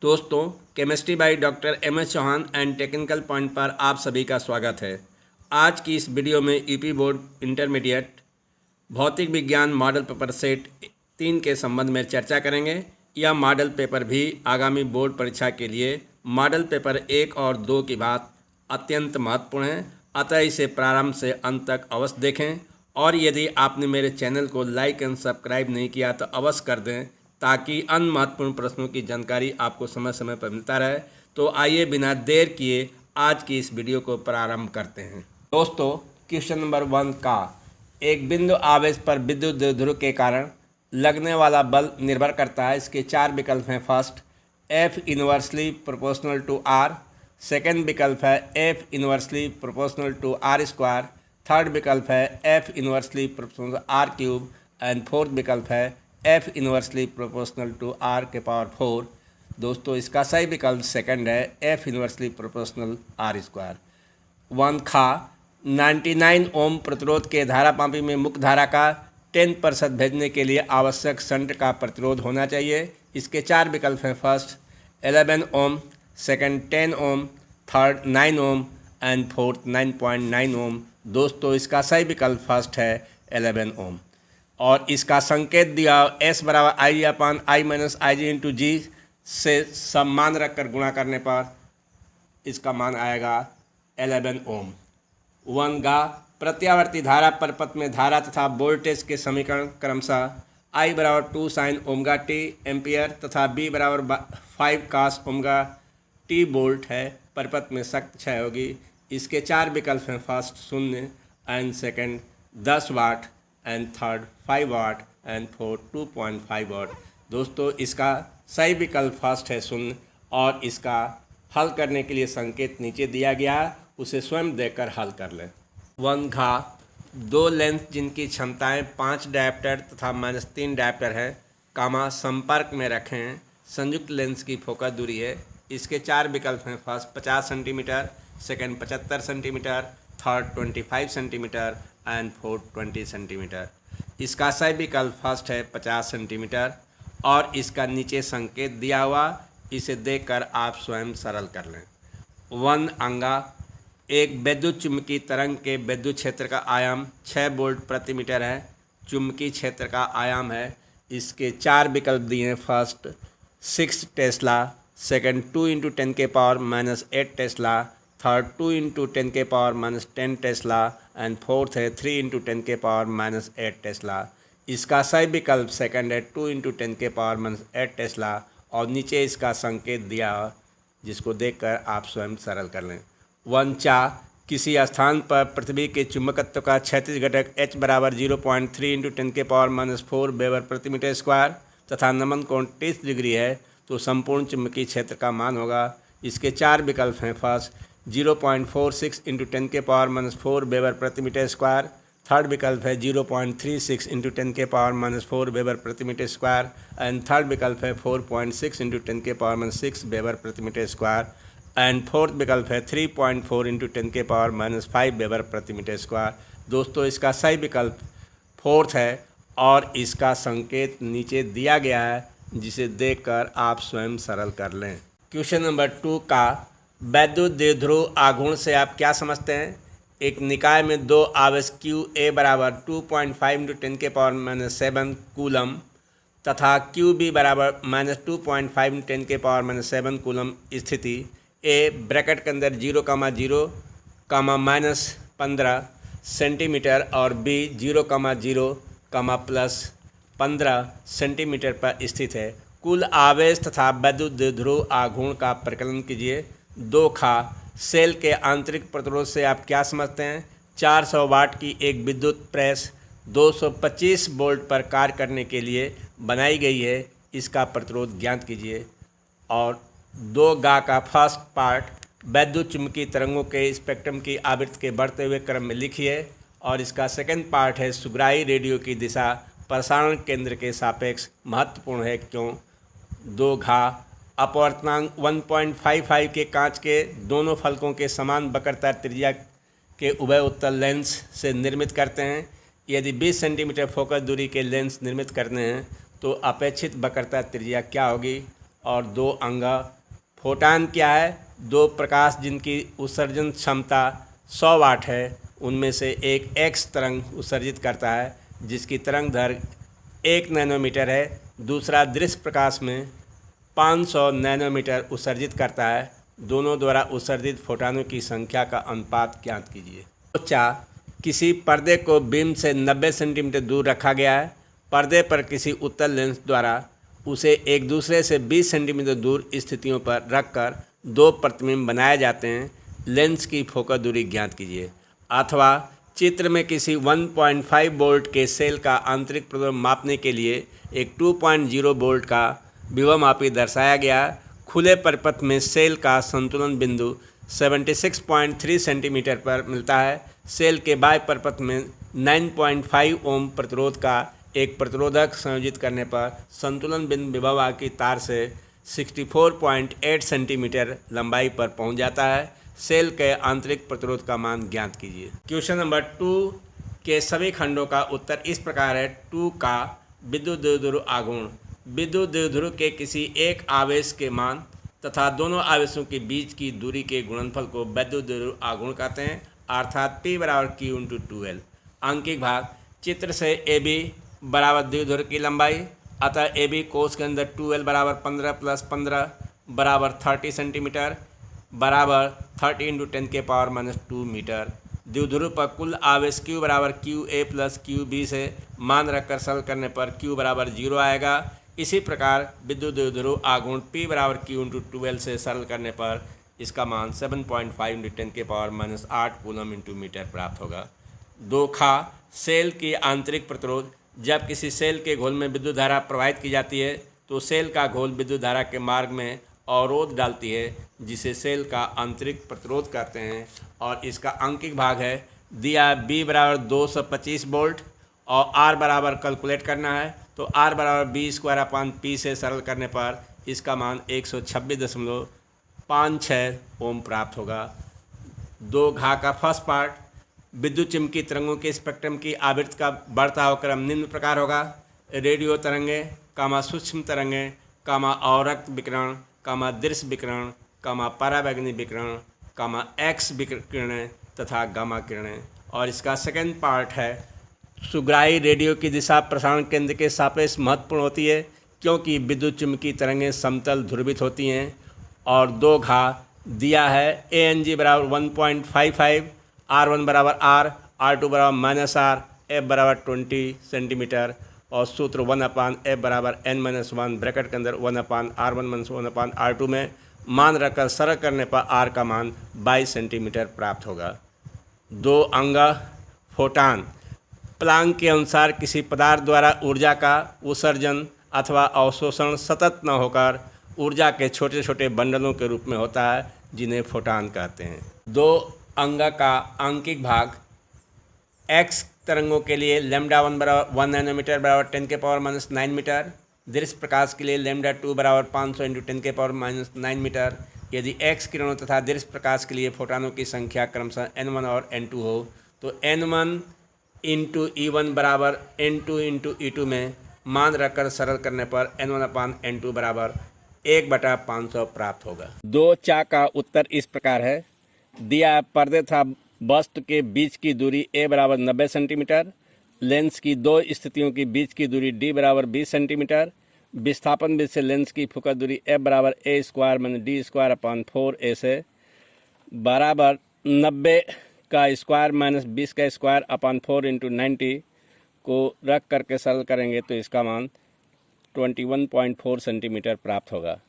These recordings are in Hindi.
दोस्तों, chemistry by doctor MS. Chauhan and technical point पर आप सभी का स्वागत है। आज की इस वीडियो में यूपी बोर्ड इंटरमीडिएट भौतिक विज्ञान मॉडल पेपर सेट 3 के संबंध में चर्चा करेंगे। यह मॉडल पेपर भी आगामी बोर्ड परीक्षा के लिए मॉडल पेपर 1 और 2 की बात अत्यंत महत्वपूर्ण है, अतः इसे प्रारंभ से अंत तक अवश्य देखें। और यदि आपने मेरे चैनल को लाइक एंड सब्सक्राइब नहीं किया तो अवश्य कर दें, ताकि अन्य महत्वपूर्ण प्रश्नों की जानकारी आपको समय समय पर मिलता रहे। तो आइए बिना देर किए आज की इस वीडियो को प्रारंभ करते हैं। दोस्तों, क्वेश्चन नंबर 1 का एक बिंदु आवेश पर विद्युत द्विध्रुव के कारण लगने वाला बल निर्भर करता है। इसके 4 विकल्प हैं। First, F inversely proportional to R। Second विकल्प है F inversely proportional to R square. Third विकल्प है F inversely proportional R cube. And fourth विकल्प है F inversely proportional to R के पावर 4। दोस्तों, इसका सही विकल्प सेकंड है F inversely proportional R square. 1 खा 99 ओम प्रतिरोध के धारापापी में मुख्य धारा का 10% भेजने के लिए आवश्यक शंट का प्रतिरोध होना चाहिए। इसके 4 विकल्प हैं। First 11 ohm, second 10 ohm, third 9 ohm and fourth 9.9 ohm. दोस्तों, इसका सही विकल्प फर्स्ट है 11 ओम। और इसका संकेत दिया S बराबर आई अपन आई माइनस आई जी इंटू जी से सब मान रखकर गुणा करने पर इसका मान आएगा 11 ओम। 1 गा प्रत्यावर्ती धारा पर पथ में धारा तथा वोल्टेज के समीकरण क्रमशः I बराबर 2 साइन ओमेगा टी एम्पियर तथा B बराबर 5 कास ओमेगा टी वोल्ट है। परिपथ में शक्ति क्षय होगी। इसके 4 विकल्प हैं। First 0 and second 10 watt and third 5 watt and fourth 2.5 watt. दोस्तों, इसका सही विकल्प फर्स्ट है 0 और इसका हल करने के लिए संकेत नीचे दिया गया है, उसे स्वयं देखकर हल कर लें। 1 घा 2 लेंस जिनकी क्षमताएं 5 डायप्टर तथा -3 डायप्टर है, कामा संपर्क में रखें हैं। संयुक्त लेंस की फोकस दूरी है। इसके 4 विकल्प हैं। First 50 centimetre, second 75 centimetre, third 25 centimetre and fourth 20 centimetre. इसका सही विकल्प फर्स्ट है 50 सेंटीमीटर और इसका नीचे संकेत दिया हुआ, इसे देखकर आप स्वयं सरल कर लें। 1 अंगा एक विद्युत चुम्बकीय तरंग के विद्युत क्षेत्र का आयाम 6 वोल्ट प्रति मीटर है। चुम्बकीय क्षेत्र का आयाम है। इसके 4 विकल्प दिए हैं। फर्स्ट 6 टेस्ला, सेकेंड 2 × 10 के पावर -8 टेस्ला, थर्ड 2 × 10 के पावर -10 टेस्ला एंड फोर्थ है 3 × 10 के पावर -8 टेस्ला। इसका सही विकल्प सेकंड है 2 × 10 के पावर -8 टेस्ला और नीचे इसका संकेत दिया, जिसको देखकर आप स्वयं सरल कर लें। 1 चा किसी स्थान पर पृथ्वी के चुंबकत्व का क्षैतिज घटक H बराबर 0.3 × 10 के पावर -4 वेबर प्रति मीटर स्क्वायर तथा नमन कोण 30 डिग्री है, तो संपूर्ण चुंबकीय क्षेत्र का मान होगा। इसके 4 विकल्प हैं। फर्स्ट 0.46 × 10 के पावर -4 वेबर प्रति मीटर स्क्वायर। थर्ड विकल्प है 0.36 × 10 के पावर -4 वेबर प्रति मीटर स्क्वायर एंड थर्ड विकल्प है 4.6 × 10 के पावर -6 वेबर प्रति मीटर स्क्वायर एंड फोर्थ विकल्प है 3.4 × 10 के पावर -5 वेबर प्रति मीटर स्क्वायर। दोस्तों, इसका सही विकल्प फोर्थ है और इसका संकेत नीचे दिया गया है, जिसे देखकर आप स्वयं सरल कर लें। क्वेश्चन नंबर 2 का विद्युत द्विध्रुव आघूर्ण से आप क्या समझते हैं। एक निकाय में 2 आवेश क्यू ए बराबर 2.5 × 10 के पावर -7 कूलम तथा क्यू बी बराबर -2.5 × 10 के पावर -7 कूलम स्थिति ए ब्रैकेट के अंदर 0,0, -15 सेंटीमीटर और बी 0,0, +15 सेंटीमीटर पर स्थित है। कुल आवेश तथा विद्युत द्विध्रुव आघूर्ण का प्रकलन कीजिए। 2 खा सेल के आंतरिक प्रतिरोध से आप क्या समझते हैं। 400 वाट की एक विद्युत प्रेस 225 वोल्ट पर कार्य करने के लिए बनाई गई है, इसका प्रतिरोध ज्ञात कीजिए। और 2 गा का फर्स्ट पार्ट विद्युत चुम्बकीय तरंगों के स्पेक्ट्रम की आवृत्ति के बढ़ते हुए क्रम में लिखिए और इसका सेकंड पार्ट है सुग्राही रेडियो की दिशा प्रसारण केंद्र के सापेक्ष महत्वपूर्ण है, क्यों। 2 घा अपवर्तनांक 1.55 के कांच के दोनों फलकों के समान वक्रता त्रिज्या के उभय उत्तल लेंस से निर्मित करते हैं। यदि 20 सेंटीमीटर फोकस दूरी के लेंस निर्मित करने हैं तो अपेक्षित वक्रता त्रिज्या क्या होगी। और 2 अंगा। फोटान क्या है? 2 प्रकाश जिनकी उत्सर्जन क्षमता 100 वाट है, उनमें से एक एक्स तरंग उत्सर्जित करता है जिसकी तरंग दैर्घ्य 1 नैनोमीटर है, दूसरा दृश्य प्रकाश में 500 नैनोमीटर उत्सर्जित करता है। दोनों द्वारा उत्सर्जित फोटानों की संख्या का अनुपात ज्ञात कीजिए। किसी पर्दे को बीम से 90 सेंटीमीटर दूर रखा गया है। पर्दे पर किसी उत्तल लेंस द्वारा उसे एक दूसरे से 20 सेंटीमीटर दूर स्थितियों पर रखकर 2 प्रतिबिंब बनाए जाते हैं। लेंस की फोकस दूरी ज्ञात कीजिए। अथवा चित्र में किसी 1.5 वोल्ट के सेल का आंतरिक प्रतिरोध मापने के लिए एक 2.0 वोल्ट का विभवमापी दर्शाया गया। खुले परिपथ में सेल का संतुलन बिंदु 76.3 सेंटीमीटर पर मिलता है। सेल के बाह्य परिपथ में 9.5 ओम प्रतिरोध का एक प्रतिरोधक संयोजित करने पर संतुलन बिंदु विभव की तार से 64.8 सेंटीमीटर लंबाई पर पहुंच जाता है। सेल के आंतरिक प्रतिरोध का मान ज्ञात कीजिए। क्वेश्चन नंबर 2 के सभी खंडों का उत्तर इस प्रकार है। 2 का विद्युत द्विध्रुव आघूर्ण। विद्युत द्विध्रुव के किसी एक आवेश के मान तथा दोनों आवेशों के बीच की दूरी के गुणनफल को विद्युत द्विध्रुव आघूर्ण कहते हैं, अर्थात P = Q × 2L। अंकिक भाग। चित्र से AB बराबर द्विध्रुव की लंबाई, अतः AB कोष के अंदर 2L बराबर 15 + 15 बराबर 30 सेंटीमीटर बराबर 30 × 10⁻² मीटर। द्विध्रुव पर कुल आवेश Q बराबर QA + QB से मान रखकर सरल करने पर Q बराबर 0 आएगा। इसी प्रकार विद्युत द्विध्रुव आघूर्ण P = Q × 2L से सरल करने पर इसका मान 7.5 × 10⁻8 कूलम × मीटर प्राप्त होगा। 2 सेल की आंतरिक प्रतिरोध। जब किसी सेल के घोल में विद्युत धारा प्रवाहित की जाती है तो सेल का घोल विद्युत धारा के मार्ग में अवरोध डालती है, जिसे सेल का आंतरिक प्रतिरोध कहते हैं। और इसका अंकिक भाग है दिया B = 225 वोल्ट और R बराबर कैलकुलेट करना है तो R = B² से सरल करने पर इसका मान 126.56 ओम प्राप्त होगा। 2 का फर्स्ट पार्ट। विद्युत चुम्बकीय तरंगों के स्पेक्ट्रम की आवृत्ति का बढ़ता हुआ क्रम निम्न प्रकार होगा। रेडियो तरंगें, सूक्ष्म तरंगें, अवरक्त विकिरण, दृश्य विकिरण, पराबैंगनी विकिरण, एक्स विकिरणें तथा गामा किरणें। और इसका सेकेंड पार्ट है सुग्राही रेडियो की दिशा प्रसारण केंद्र के सापेक्ष महत्वपूर्ण होती है क्योंकि विद्युत चुम्बकीय तरंगें समतल ध्रुवित होती हैं। और 2 दिया है ANG = 1.55, R1 = R, R2 = -R, F = 20 centimetre और सूत्र 1/F = n-1 ब्रैकेट के अंदर 1/R1 - 1/R2 में मान रखकर सरल करने पर R का मान 22 सेंटीमीटर प्राप्त होगा। 2 फोटान। प्लांक के अनुसार किसी पदार्थ द्वारा ऊर्जा का उत्सर्जन अथवा अवशोषण सतत न होकर ऊर्जा के छोटे छोटे बंडलों के रूप में होता है, जिन्हें फोटान कहते हैं। 2 का अंकिक भाग। एक्स तरंगों के लिए λ1 = 1 नैनोमीटर = 10⁻⁹ मीटर। दृश्य प्रकाश के लिए λ2 = 500 × 10⁻⁹ मीटर। यदि एक्स किरणों तथा दृश्य प्रकाश के लिए फोटानों की संख्या क्रमशः n1 और n2 हो तो n1 × E1 बराबर n2 × E2 में मान रखकर सरल करने पर n1/n2 बराबर 1/500 प्राप्त होगा। 2 का उत्तर इस प्रकार है। दिया पर्दे तथा वस्तु के बीच की दूरी A = 90 सेंटीमीटर। लेंस की 2 स्थितियों के बीच की दूरी D = 20 सेंटीमीटर। विस्थापन विधि से लेंस की फोकस दूरी F = A² - D²/4A से बराबर 90 का स्क्वायर - 20 का स्क्वायर / 4 × 90 को रख करके सरल करेंगे तो इसका मान 21.4 सेंटीमीटर प्राप्त होगा।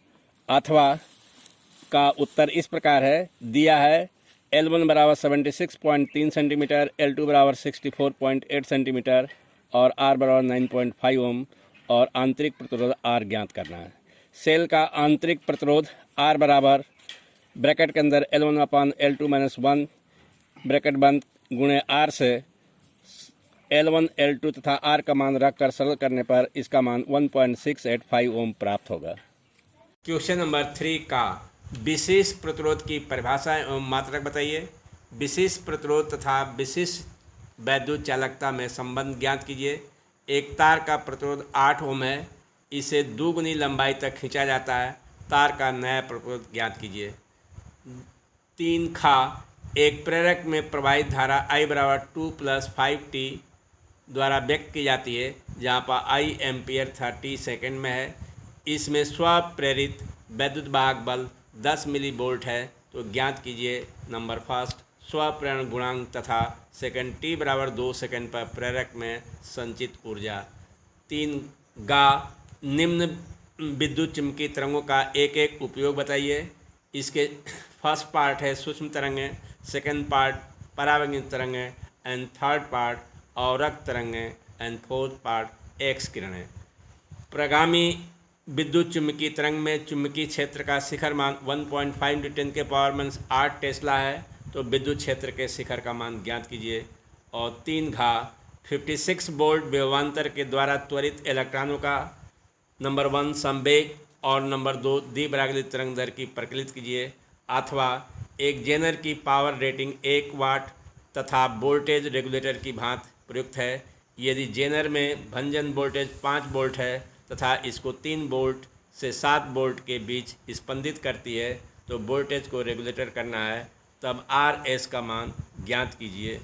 अथवा का उत्तर इस प्रकार है। दिया है L1 = 76.3 सेंटीमीटर, L2 = 64.8 सेंटीमीटर और R = 9.5 ओम और आंतरिक प्रतिरोध R ज्ञात करना है। सेल का आंतरिक प्रतिरोध R बराबर ब्रैकेट के अंदर L1/L2 - 1 ब्रैकेट बंद गुणे R से L1 L2 तथा R का मान रखकर सरल करने पर इसका मान 1.685 ओम प्राप्त होगा। क्वेश्चन नंबर 3 का विशिष्ट प्रतिरोध की परिभाषा एवं मात्रक बताइए। विशिष्ट प्रतिरोध तथा विशिष्ट वैद्युत चालकता में संबंध ज्ञात कीजिए। एक तार का प्रतिरोध 8 ओम है। इसे 2 गुनी लंबाई तक खींचा जाता है तार का नया प्रतिरोध ज्ञात कीजिए। 3 खा एक प्रेरक में प्रवाहित धारा I बराबर 2 + 5t द्वारा व्यक्त की जाती है, जहाँ पर I एम्पियर 30 सेकेंड में है। इसमें स्वप्रेरित वैद्युत वाहक बल 10 मिली वोल्ट है। तो ज्ञात कीजिए नंबर फर्स्ट स्वप्रेरण गुणांक तथा सेकंड t बराबर 2 सेकंड पर प्रेरक में संचित ऊर्जा। 3 गा निम्न विद्युत चुम्बकीय तरंगों का एक एक उपयोग बताइए। इसके फर्स्ट पार्ट है सूक्ष्म तरंगें, सेकंड पार्ट परावैंगनिक तरंगें एंड थर्ड पार्ट अवरक्त तरंगें एंड फोर्थ पार्ट एक्स किरणें। प्रगामी विद्युत चुम्बकीय तरंग में चुम्बकीय क्षेत्र का शिखर मान 1.5 × 10⁻8 टेस्ला है। तो विद्युत क्षेत्र के शिखर का मान ज्ञात कीजिए। और 3 घा 56 वोल्ट विभवांतर के द्वारा त्वरित इलेक्ट्रॉनों का नंबर 1 संवेग और नंबर 2 द्विपरागलित तरंग दर की प्रकलित कीजिए। अथवा एक जेनर की पावर रेटिंग 1 वाट तथा वोल्टेज रेगुलेटर की भांति प्रयुक्त है। यदि जेनर में भंजन वोल्टेज 5 वोल्ट है तथा इसको 3 वोल्ट से 7 वोल्ट के बीच स्पंदित करती है, तो वोल्टेज को रेगुलेटर करना है, तब RS का मान ज्ञात कीजिए।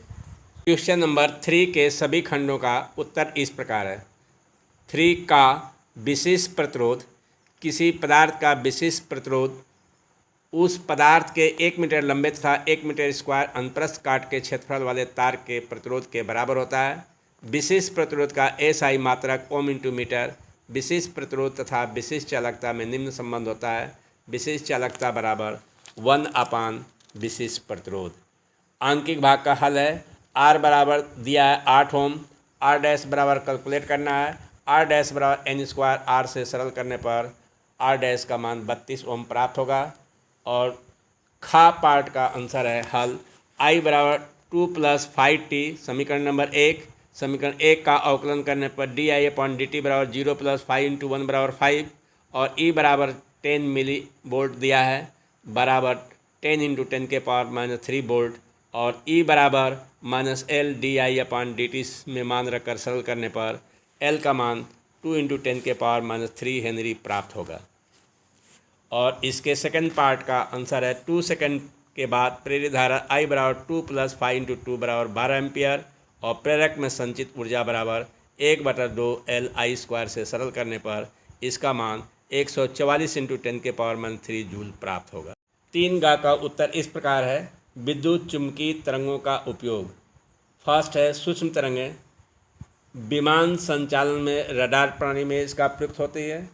क्वेश्चन नंबर 3 के सभी खंडों का उत्तर इस प्रकार है। 3 का विशिष्ट प्रतिरोध। किसी पदार्थ का विशिष्ट प्रतिरोध उस पदार्थ के 1 मीटर लंबे तथा 1 मीटर स्क्वायर अनुप्रस्थ काट के क्षेत्रफल वाले तार के प्रतिरोध के बराबर होता है। विशिष्ट प्रतिरोध का SI मात्रक ओम × मीटर। विशिष्ट प्रतिरोध तथा विशिष्ट चालकता में निम्न संबंध होता है। विशिष्ट चालकता बराबर 1/, विशिष्ट प्रतिरोध। आंकिक भाग का हल है। R बराबर दिया है 8 ओम। R डैश बराबर कैलकुलेट करना है। R डैश बराबर n² R से सरल करने पर R डैश का मान 32 ओम प्राप्त होगा। और खा पार्ट का आंसर है हल। I बराबर 2 + 5t समीकरण नंबर 1। समीकरण 1 का अवकलन करने पर di/dt बराबर 0 + 5 × 1 बराबर 5 और E बराबर 10 मिली वोल्ट दिया है बराबर 10 × 10⁻³ वोल्ट और E बराबर -L di/dt में मान रखकर सरल करने पर L का मान 2 × 10⁻³ हेनरी प्राप्त होगा। और इसके सेकंड पार्ट का आंसर है 2 सेकंड के बाद प्रेरित धारा I बराबर 2 + 5 × 2 बराबर 12 एम्पियर और प्रेरक में संचित ऊर्जा बराबर 1/2 Li² से सरल करने पर इसका मान 144 × 10⁻³ जूल प्राप्त होगा। 3 गा का उत्तर इस प्रकार है। विद्युत चुम्बकीय तरंगों का उपयोग। फर्स्ट है सूक्ष्म तरंगें। विमान संचालन में रडार प्रणाली में इसका प्रयुक्त होती है।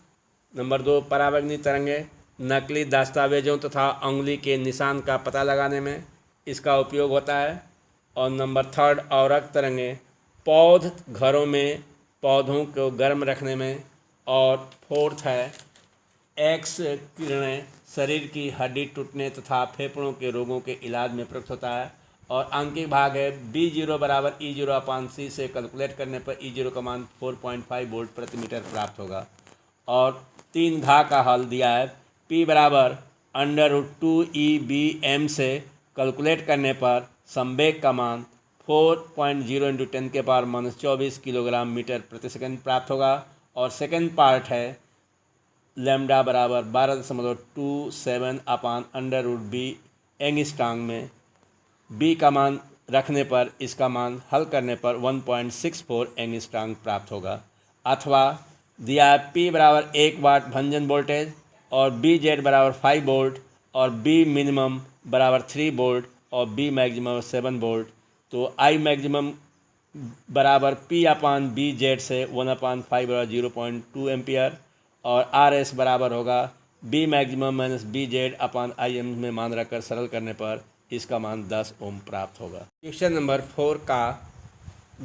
नंबर 2 परावैंगनिक तरंगें। नकली दस्तावेजों तथा उंगली के निशान का पता लगाने में इसका उपयोग होता है। और नंबर 3 अवरक्त तरंगें पौध घरों में पौधों को गर्म रखने में। और 4 है एक्स किरणें शरीर की हड्डी टूटने तथा फेफड़ों के रोगों के इलाज में प्रयुक्त होता है। और आंकिक भाग है B0 बराबर E0/C से कैलकुलेट करने पर E0 का मान 4.5 वोल्ट प्रति मीटर प्राप्त होगा। और 3 घा का हल दिया है। P बराबर √2EBm से कैलकुलेट करने पर संवेग का मान 4.0 × 10⁻24 किलोग्राम मीटर प्रति सेकंड प्राप्त होगा। और सेकंड पार्ट है लैम्डा बराबर 12.27/√b एंगस्ट्रॉम में B का मान रखने पर इसका मान हल करने पर 1.64 एंगस्ट्रॉम प्राप्त होगा। अथवा दिया P बराबर 1 वाट भंजन वोल्टेज और BZ बराबर 5 वोल्ट और B मिनिमम बराबर 3 वोल्ट और B मैक्सिमम 7 वोल्ट। तो I मैक्सिमम बराबर P/BZ से 1/5 बराबर 0.2 एम्पियर और RS बराबर होगा B मैक्सिमम - BZ/IM में मान रखकर सरल करने पर इसका मान 10 ओम प्राप्त होगा। क्वेश्चन नंबर 4 का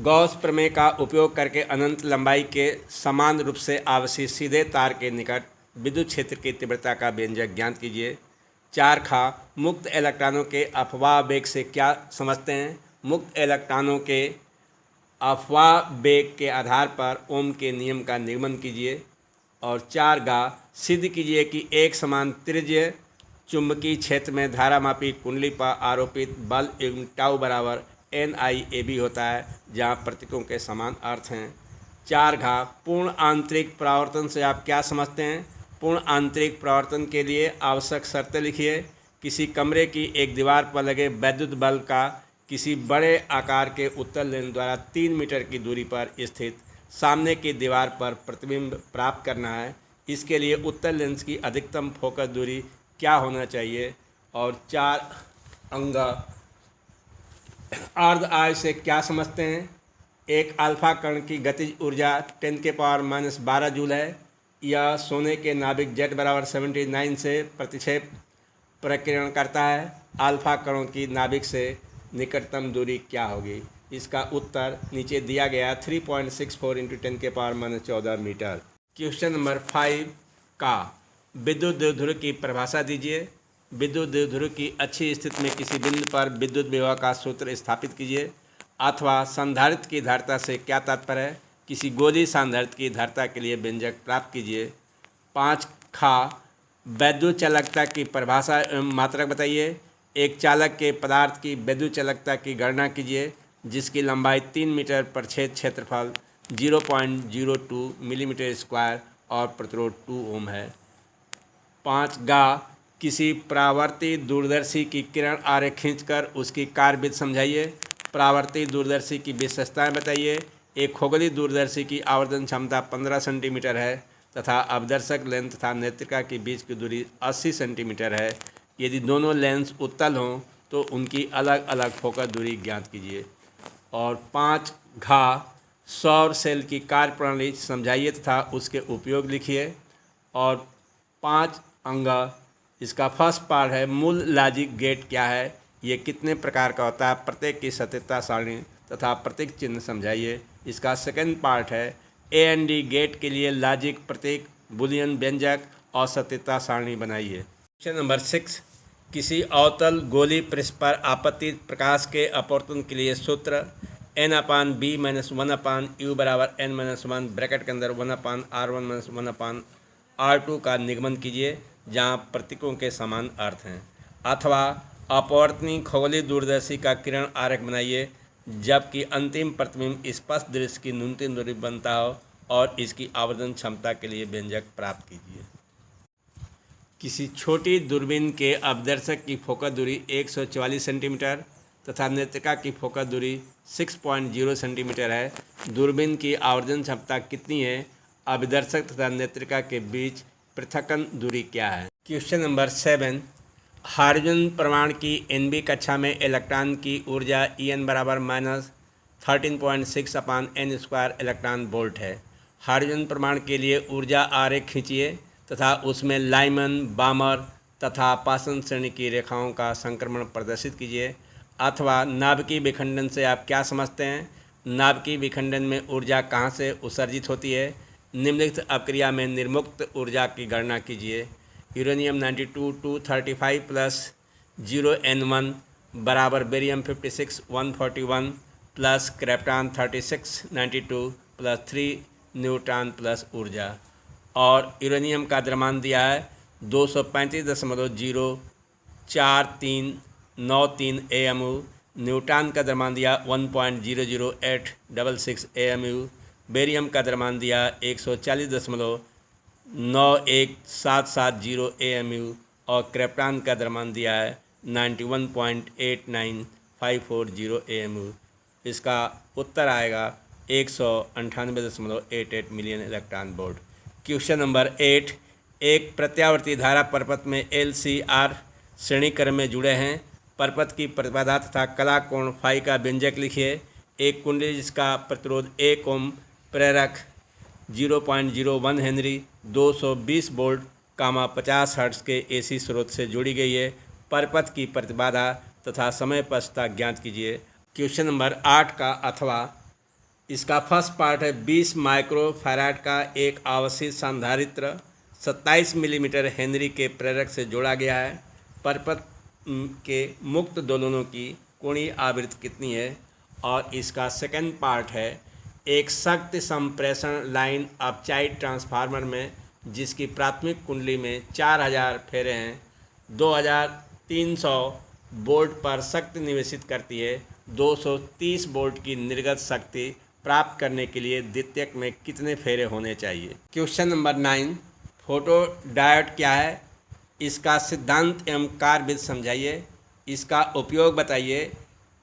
गॉस प्रमेय का उपयोग करके अनंत लंबाई के समान रूप से आवेशित सीधे तार के निकट विद्युत क्षेत्र की तीव्रता का व्यंजक ज्ञात कीजिए। 4 खा मुक्त इलेक्ट्रॉनों के अफवाह वेग से क्या समझते हैं। मुक्त इलेक्ट्रॉनों के अफवाह वेग के आधार पर ओम के नियम का निगमन कीजिए। और 4 गा सिद्ध कीजिए कि एक समान त्रिज्य चुंबकीय क्षेत्र में धारामापी कुंडली पर आरोपित बल एवं टाउ बराबर NIAB होता है, जहाँ प्रतीकों के समान अर्थ हैं। 4 घा पूर्ण आंतरिक परावर्तन से आप क्या समझते हैं। पूर्ण आंतरिक प्रवर्तन के लिए आवश्यक शर्तें लिखिए। किसी कमरे की एक दीवार पर लगे वैद्युत बल्ब का किसी बड़े आकार के उत्तल लेंस द्वारा 3 मीटर की दूरी पर स्थित सामने की दीवार पर प्रतिबिंब प्राप्त करना है। इसके लिए उत्तल लेंस की अधिकतम फोकस दूरी क्या होना चाहिए और 4 अंग अर्ध आयु से क्या समझते हैं। एक अल्फा कण की गतिज ऊर्जा 10⁻⁻12 जूल है। यह सोने के नाभिक Z = 79 से प्रतिक्षेप प्रकीर्णन करता है। अल्फा कणों की नाभिक से निकटतम दूरी क्या होगी। इसका उत्तर नीचे दिया गया 3.64 × 10⁻14 मीटर। क्वेश्चन नंबर 5 का विद्युत द्विध्रुव की परिभाषा दीजिए। विद्युत द्विध्रुव की अच्छी स्थिति में किसी बिंदु पर विद्युत विभव का सूत्र स्थापित कीजिए। अथवा संधारित्र की धारिता से क्या तात्पर्य है। किसी गोलीय संधारित्र की धारिता के लिए व्यंजक प्राप्त कीजिए। 5 खा वैद्युत चालकता की परिभाषा एवं मात्रक बताइए। एक चालक के पदार्थ की वैद्युत चालकता की गणना कीजिए जिसकी लंबाई 3 मीटर पर छेद क्षेत्रफल 0.02 मिलीमीटर स्क्वायर और प्रतिरोध 2 ओम है। 5 गा किसी परावर्ती दूरदर्शी की किरण आरेख खींचकर उसकी कार्यविधि समझाइए। परावर्ती दूरदर्शी की विशेषताएं बताइए। एक खगोलीय दूरदर्शी की आवर्धन क्षमता 15 सेंटीमीटर है तथा अपदर्शक लेंस तथा नेत्रिका के बीच की दूरी 80 सेंटीमीटर है। यदि दोनों लेंस उत्तल हों तो उनकी अलग अलग फोकस दूरी ज्ञात कीजिए। और 5 घा सौर सेल की कार्यप्रणाली समझाइए तथा उसके उपयोग लिखिए। और 5 अंगा इसका फर्स्ट पार्ट है मूल लॉजिक गेट क्या है, ये कितने प्रकार का होता है, प्रत्येक की सत्यता सारणी तथा प्रतीक चिन्ह समझाइए। इसका सेकंड पार्ट है AND गेट के लिए लॉजिक प्रतीक बुलियन व्यंजक और सत्यता सारणी बनाइए। क्वेश्चन नंबर 6 किसी अवतल गोलीय पृष्ठ पर आपतित प्रकाश के अपवर्तन के लिए सूत्र n/b-1/u = n-1 ब्रैकेट के अंदर 1/r1 - 1/r2 का निगमन कीजिए जहाँ प्रतीकों के समान अर्थ हैं। अथवा अपवर्तनीय खगोलीय दूरदर्शी का किरण आरेख बनाइए जबकि अंतिम प्रतिबिंब स्पष्ट दृश्य की न्यूनतम दूरी बनता हो और इसकी आवर्धन क्षमता के लिए व्यंजक प्राप्त कीजिए। किसी छोटी दूरबीन के अपदर्शक की फोकस दूरी 144 सेंटीमीटर तथा नेत्रिका की फोकस दूरी 6.0 सेंटीमीटर है। दूरबीन की आवर्धन क्षमता कितनी है। अपदर्शक तथा नेत्रिका के बीच पृथक्कन दूरी क्या है। क्वेश्चन नंबर 7 हाइड्रोजन परमाणु की NB कक्षा में इलेक्ट्रॉन की ऊर्जा En = -13.6/n² इलेक्ट्रॉन वोल्ट है। हाइड्रोजन परमाणु के लिए ऊर्जा आरेख खींचिए तथा उसमें लाइमन, बामर तथा पासन श्रेणी की रेखाओं का संक्रमण प्रदर्शित कीजिए। अथवा नाभिकीय विखंडन से आप क्या समझते हैं। नाभिकीय विखंडन में ऊर्जा कहाँ से उत्सर्जित होती है। निम्नलिखित अपक्रिया में निर्मुक्त ऊर्जा की गणना कीजिए। यूरेनियम 92 235 प्लस 0n1 बराबर barium 56 141 plus krypton 36 92 plus 3 neutron plus ऊर्जा। और यूरेनियम का द्रव्यमान दिया है 235.043993 AMU। न्यूट्रॉन का द्रव्यमान दिया 1.00866 AMU। बेरियम का द्रव्यमान दिया 140.91770 AMU और क्रिप्टॉन का द्रव्यमान दिया है 91.89540 AMU। इसका उत्तर आएगा 198.88 million electron volt. Question number 8 एक प्रत्यावर्ती धारा परपथ में LCR श्रेणी क्रम में जुड़े हैं। परपथ की प्रतिबाधा तथा कला कोण फाई का व्यंजक लिखिए। एक कुंडली जिसका प्रतिरोध 1 ओम प्रेरक 0.01 हेनरी 220 वोल्ट 50 हर्ट्ज के AC स्रोत से जुड़ी गई है। परपथ की प्रतिबाधा तथा समय पश्चात ज्ञात कीजिए। क्वेश्चन नंबर 8 का अथवा इसका फर्स्ट पार्ट है 20 माइक्रोफैराड का एक आवेशित संधारित्र 27 मिलीमीटर हेनरी के प्रेरक से जोड़ा गया है। परपथ के मुक्त दोलनों की कोणीय आवृत्ति कितनी है। और इसका सेकंड पार्ट है एक शक्ति संप्रेषण लाइन अपचाइड ट्रांसफार्मर में जिसकी प्राथमिक कुंडली में 4000 फेरे हैं 2300 वोल्ट पर शक्ति निवेशित करती है। 230 वोल्ट की निर्गत शक्ति प्राप्त करने के लिए द्वितीयक में कितने फेरे होने चाहिए। क्वेश्चन नंबर 9 फोटो डायोड क्या है, इसका सिद्धांत एवं कार्यविधि समझाइए, इसका उपयोग बताइए।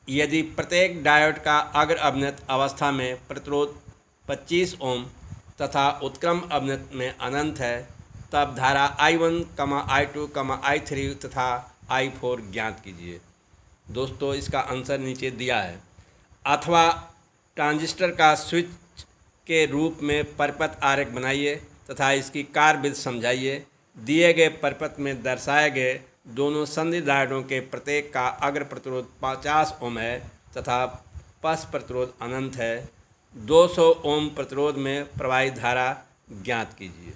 यदि प्रत्येक डायोड का अग्र अवनत अवस्था में प्रतिरोध 25 ओम तथा उत्क्रम अवनत में अनंत है, तब धारा I1, I2, I3 तथा I4 ज्ञात कीजिए। दोस्तों, इसका आंसर नीचे दिया है। अथवा ट्रांजिस्टर का स्विच के रूप में परिपथ आरेख बनाइए तथा इसकी कार्यविधि समझाइए। दिए गए परिपथ में दर्शाए गए दोनों संधि डायोडों के प्रत्येक का अग्र प्रतिरोध 50 ओम है तथा पथ प्रतिरोध अनंत है। 200 ओम प्रतिरोध में प्रवाहित धारा ज्ञात कीजिए।